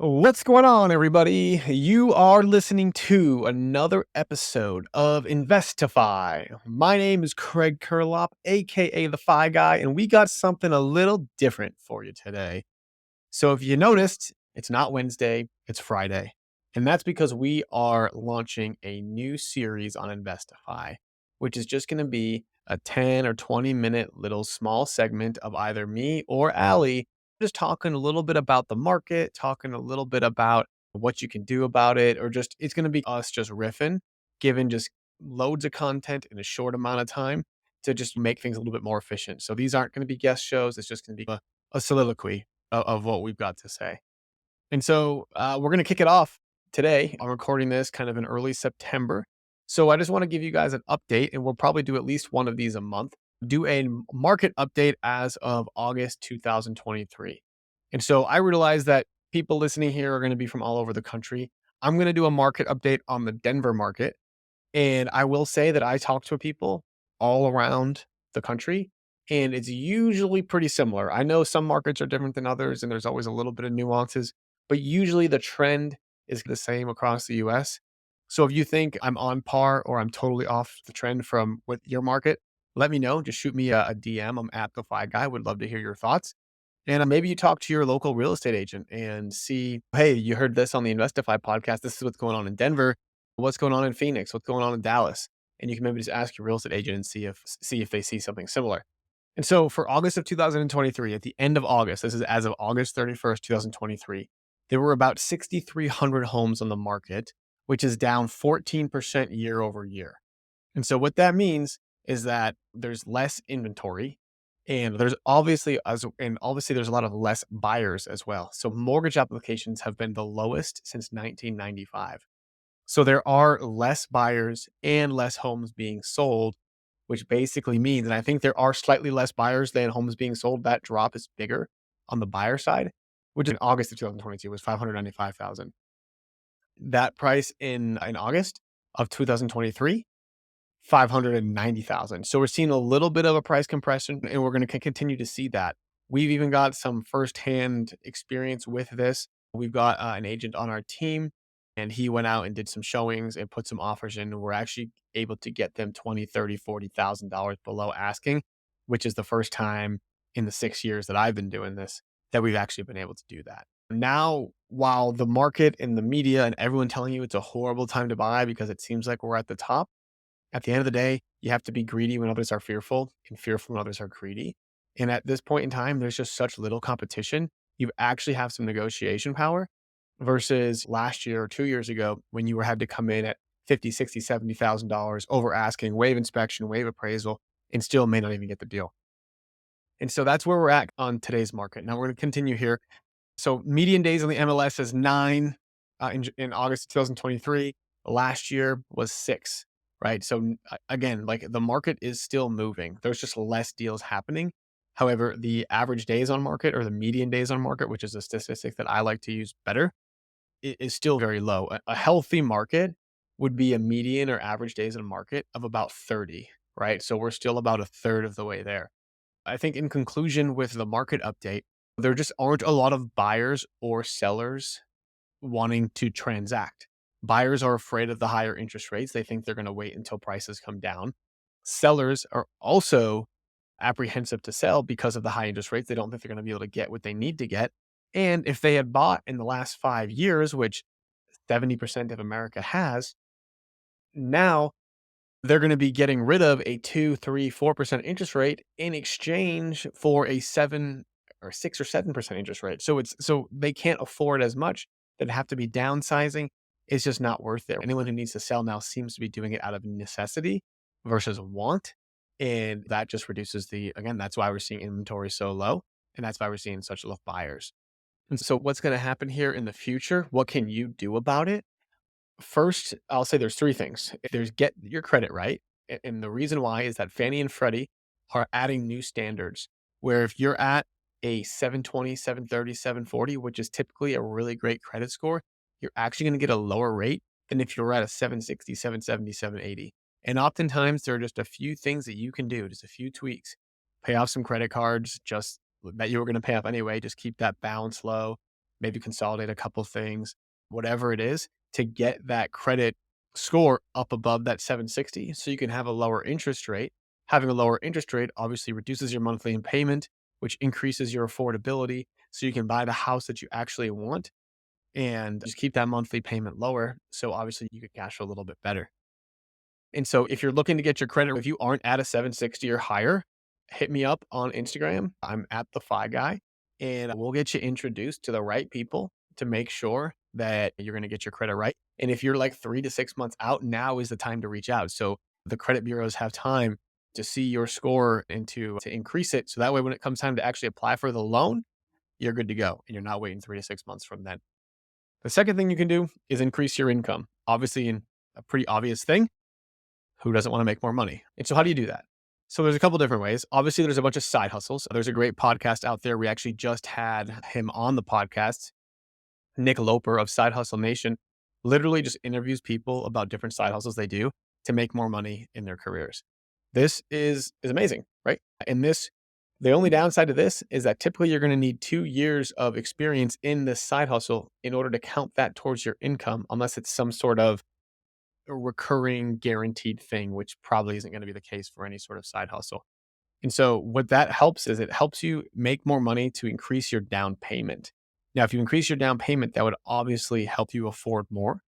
What's going on, everybody? You are listening to another episode of Investify. My name is Craig Curelop, aka The Figuy, and we got something a little different for you today. So, if you noticed, it's not Wednesday, it's Friday. And that's because we are launching a new series on Investify, which is just going to be a 10 or 20-minute little small segment of either me or Allie just talking a little bit about the market, talking a little bit about what you can do about it, or just it's going to be us just riffing, giving just loads of content in a short amount of time to just make things a little bit more efficient. So these aren't going to be guest shows. It's just going to be a soliloquy of what we've got to say. And so we're going to kick it off today. I'm recording this kind of in early September. So I just want to give you guys an update, and we'll probably do at least one of these a month. Do a market update as of August 2023. And so I realize that people listening here are going to be from all over the country. I'm going to do a market update on the Denver market. And I will say that I talk to people all around the country, and it's usually pretty similar. I know some markets are different than others, and there's always a little bit of nuances, but usually the trend is the same across the US. So if you think I'm on par or I'm totally off the trend from with your market, let me know. Just shoot me a DM. I'm at the Fly Guy. Would love to hear your thoughts. And maybe you talk to your local real estate agent and see, hey, you heard this on the Investify podcast. This is what's going on in Denver. What's going on in Phoenix? What's going on in Dallas? And you can maybe just ask your real estate agent and see if they see something similar. And so for August of 2023, at the end of August, this is as of August 31st, 2023, there were about 6,300 homes on the market, which is down 14% year over year. And so what that means is that there's less inventory, and obviously there's a lot of less buyers as well. So mortgage applications have been the lowest since 1995. So there are less buyers and less homes being sold, which basically means, and I think there are slightly less buyers than homes being sold. That drop is bigger on the buyer side, which in August of 2022 was 595,000. That price in August of 2023, 590,000. So we're seeing a little bit of a price compression, and we're going to continue to see that. We've even got some firsthand experience with this. We've got an agent on our team, and he went out and did some showings and put some offers in. And we're actually able to get them $20,000, $30,000, $40,000 below asking, which is the first time in the 6 years that I've been doing this that we've actually been able to do that. Now, while the market and the media and everyone telling you it's a horrible time to buy because it seems like we're at the top, at the end of the day, you have to be greedy when others are fearful and fearful when others are greedy. And at this point in time, there's just such little competition. You actually have some negotiation power versus last year or 2 years ago when you had to come in at $50,000, $60,000, $70,000 over asking, waive inspection, waive appraisal, and still may not even get the deal. And so that's where we're at on today's market. Now we're going to continue here. So median days on the MLS is 9 in August 2023. Last year was 6, right? So again, like the market is still moving. There's just less deals happening. However, the average days on market or the median days on market, which is a statistic that I like to use better, is still very low. A healthy market would be a median or average days on market of about 30, right? So we're still about a third of the way there. I think in conclusion with the market update, there just aren't a lot of buyers or sellers wanting to transact. Buyers are afraid of the higher interest rates. They think they're going to wait until prices come down. Sellers are also apprehensive to sell because of the high interest rates. They don't think they're going to be able to get what they need to get. And if they had bought in the last 5 years, which 70% of America has, now they're going to be getting rid of a 2, 3, 4% interest rate in exchange for a 7 or 6 or 7% interest rate. So they can't afford as much. They'd have to be downsizing. It's just not worth it. Anyone who needs to sell now seems to be doing it out of necessity versus want. And that just reduces again, that's why we're seeing inventory so low. And that's why we're seeing such low buyers. And so what's going to happen here in the future? What can you do about it? First, I'll say there's 3 things. There's get your credit right. And the reason why is that Fannie and Freddie are adding new standards where if you're at a 720, 730, 740, which is typically a really great credit score, you're actually going to get a lower rate than if you're at a 760, 770, 780. And oftentimes there are just a few things that you can do, just a few tweaks. Pay off some credit cards, just that you were going to pay off anyway. Just keep that balance low. maybe consolidate a couple things, whatever it is, to get that credit score up above that 760 so you can have a lower interest rate. Having a lower interest rate obviously reduces your monthly payment, which increases your affordability so you can buy the house that you actually want and just keep that monthly payment lower. So obviously you can cash flow a little bit better. And so if you're looking to get your credit, if you aren't at a 760 or higher, hit me up on Instagram. I'm at the Figuy, and we'll get you introduced to the right people to make sure that you're going to get your credit right. And if you're like 3 to 6 months out, now is the time to reach out. So the credit bureaus have time to see your score and to increase it. So that way, when it comes time to actually apply for the loan, you're good to go. And you're not waiting 3 to 6 months from then. The second thing you can do is increase your income. Obviously, in a pretty obvious thing, who doesn't want to make more money? And so how do you do that? So there's a couple different ways. Obviously, there's a bunch of side hustles. There's a great podcast out there. We actually just had him on the podcast. Nick Loper of Side Hustle Nation literally just interviews people about different side hustles they do to make more money in their careers. This is amazing, right? And the only downside to this is that typically you're going to need 2 years of experience in this side hustle in order to count that towards your income, unless it's some sort of a recurring guaranteed thing, which probably isn't going to be the case for any sort of side hustle. And so what that helps is it helps you make more money to increase your down payment. Now, if you increase your down payment, that would obviously help you afford more,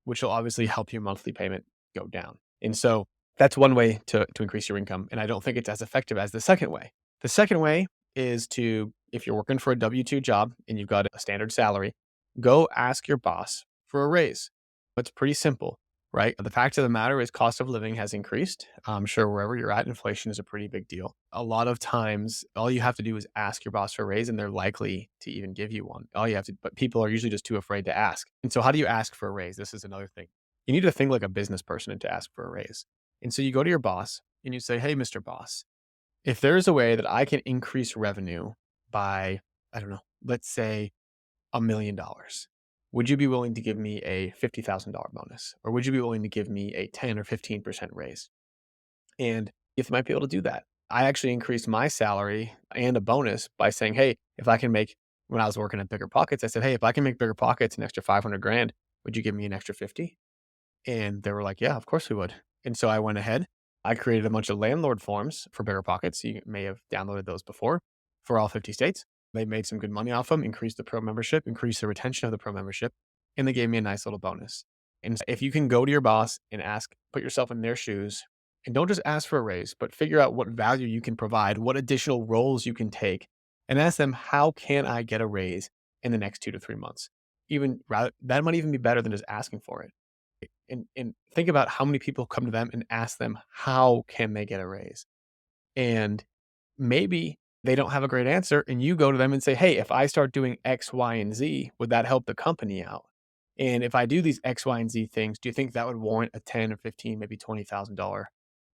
which will obviously help your monthly payment go down. And so that's one way to increase your income. And I don't think it's as effective as the second way. The second way is to, if you're working for a W-2 job and you've got a standard salary, go ask your boss for a raise. It's pretty simple, right? The fact of the matter is cost of living has increased. I'm sure wherever you're at, inflation is a pretty big deal. A lot of times, all you have to do is ask your boss for a raise and they're likely to even give you one. But people are usually just too afraid to ask. And so how do you ask for a raise? This is another thing. You need to think like a business person to ask for a raise. And so you go to your boss and you say, hey, Mr. Boss, if there is a way that I can increase revenue by, I don't know, let's say $1 million, would you be willing to give me a $50,000 bonus? Or would you be willing to give me a 10 or 15% raise? And if you might be able to do that. I actually increased my salary and a bonus by saying, hey, if I can make, when I was working at Bigger Pockets, I said, hey, if I can make Bigger Pockets an extra 500 grand, would you give me an extra 50? And they were like, yeah, of course we would. And so I went ahead. I created a bunch of landlord forms for Bigger Pockets. You may have downloaded those before for all 50 states. They made some good money off them, increased the pro membership, increased the retention of the pro membership, and they gave me a nice little bonus. And if you can go to your boss and ask, put yourself in their shoes, and don't just ask for a raise, but figure out what value you can provide, what additional roles you can take, and ask them, how can I get a raise in the next 2 to 3 months? That might even be better than just asking for it. And think about how many people come to them and ask them, how can they get a raise? And maybe they don't have a great answer. And you go to them and say, hey, if I start doing X, Y, and Z, would that help the company out? And if I do these X, Y, and Z things, do you think that would warrant a 10 or 15, maybe $20,000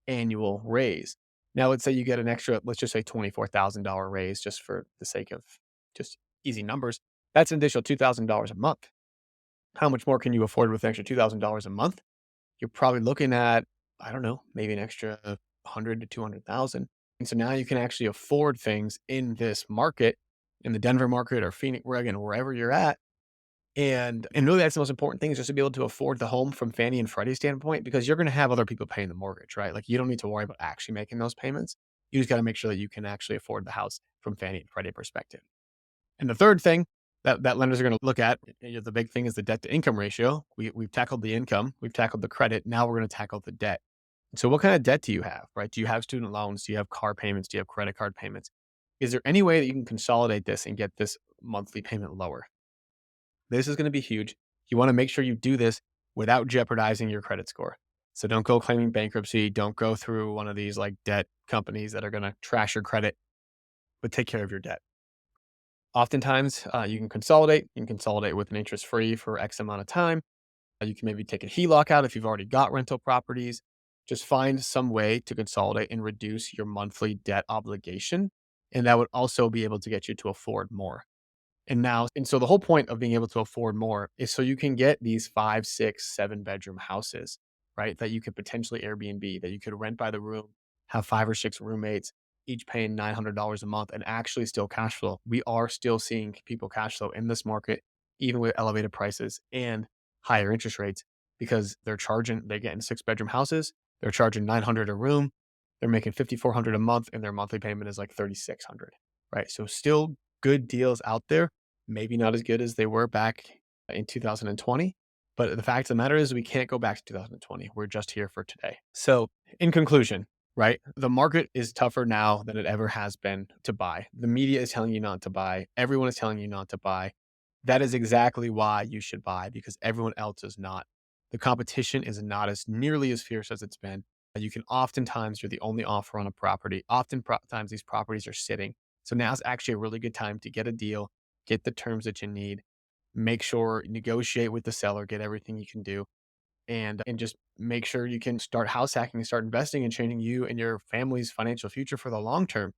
annual raise? Now, let's say you get an extra, let's just say $24,000 raise just for the sake of just easy numbers. That's an additional $2,000 a month. How much more can you afford with an extra $2,000 a month? You're probably looking at, I don't know, maybe an extra 100 to 200,000. And so now you can actually afford things in this market, in the Denver market or Phoenix, wherever you're at. And really that's the most important thing, is just to be able to afford the home from Fannie and Freddie standpoint, because you're going to have other people paying the mortgage, right? Like you don't need to worry about actually making those payments. You just got to make sure that you can actually afford the house from Fannie and Freddie perspective. And the third thing that lenders are going to look at, the big thing, is the debt to income ratio. We've tackled the income, we've tackled the credit. Now we're going to tackle the debt. So what kind of debt do you have, right? Do you have student loans? Do you have car payments? Do you have credit card payments? Is there any way that you can consolidate this and get this monthly payment lower? This is going to be huge. You want to make sure you do this without jeopardizing your credit score. So don't go claiming bankruptcy. Don't go through one of these like debt companies that are going to trash your credit, but take care of your debt. Oftentimes, you can consolidate. You can consolidate with an interest free for X amount of time. You can maybe take a HELOC out if you've already got rental properties. Just find some way to consolidate and reduce your monthly debt obligation. And that would also be able to get you to afford more. And so the whole point of being able to afford more is so you can get these 5, 6, 7 bedroom houses, right? That you could potentially Airbnb, that you could rent by the room, have 5 or 6 roommates, each paying $900 a month and actually still cash flow. We are still seeing people cash flow in this market, even with elevated prices and higher interest rates, because they're getting 6-bedroom houses. They're charging 900 a room. They're making 5,400 a month and their monthly payment is like 3,600, right? So still good deals out there, maybe not as good as they were back in 2020. But the fact of the matter is we can't go back to 2020. We're just here for today. So in conclusion, right? The market is tougher now than it ever has been to buy. The media is telling you not to buy. Everyone is telling you not to buy. That is exactly why you should buy, because everyone else is not. The competition is not as nearly as fierce as it's been. You can oftentimes, you're the only offer on a property. Oftentimes these properties are sitting. So now's actually a really good time to get a deal, get the terms that you need, make sure, negotiate with the seller, get everything you can do, and just make sure you can start house hacking and start investing and changing you and your family's financial future for the long term.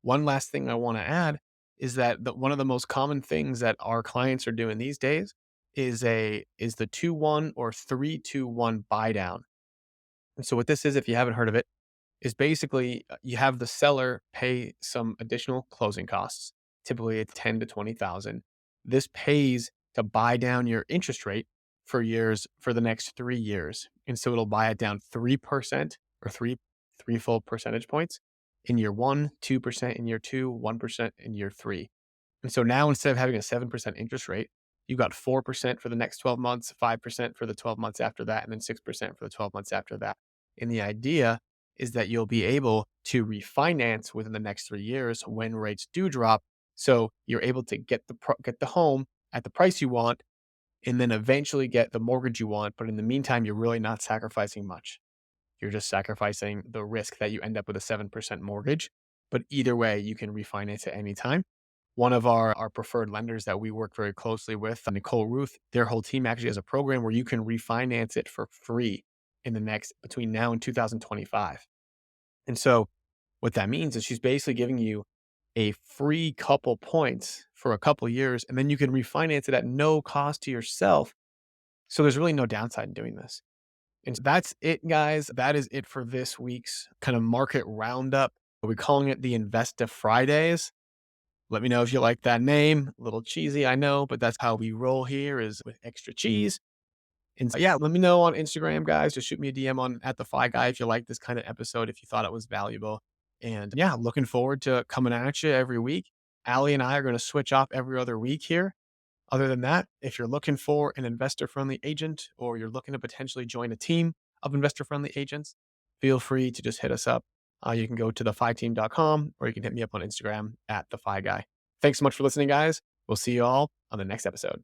One last thing I want to add is that one of the most common things that our clients are doing these days is the 2-1 or 3-2-1 buy down. And so what this is, if you haven't heard of it, is basically you have the seller pay some additional closing costs. Typically it's 10 to 20,000. This pays to buy down your interest rate for the next 3 years. And so it'll buy it down 3% or three full percentage points in year 1, 2% in year 2, 1% in year 3. And so now instead of having a 7% interest rate, you got 4% for the next 12 months, 5% for the 12 months after that, and then 6% for the 12 months after that. And the idea is that you'll be able to refinance within the next 3 years when rates do drop. So you're able to get the home at the price you want and then eventually get the mortgage you want. But in the meantime, you're really not sacrificing much. You're just sacrificing the risk that you end up with a 7% mortgage. But either way, you can refinance at any time. One of our preferred lenders that we work very closely with, Nicole Ruth, their whole team actually has a program where you can refinance it for free between now and 2025. And so what that means is she's basically giving you a free couple points for a couple years, and then you can refinance it at no cost to yourself. So there's really no downside in doing this. And so that's it, guys. That is it for this week's kind of market roundup. We're calling it the Investa Fridays. Let me know if you like that name. A little cheesy, I know, but that's how we roll here, is with extra cheese. And so, yeah, let me know on Instagram, guys. Just shoot me a DM on at the Figuy if you like this kind of episode, if you thought it was valuable. And yeah, looking forward to coming at you every week. Allie and I are going to switch off every other week here. Other than that, if you're looking for an investor-friendly agent or you're looking to potentially join a team of investor-friendly agents, feel free to just hit us up. You can go to thefyteam.com or you can hit me up on Instagram at the Figuy. Thanks so much for listening, guys. We'll see you all on the next episode.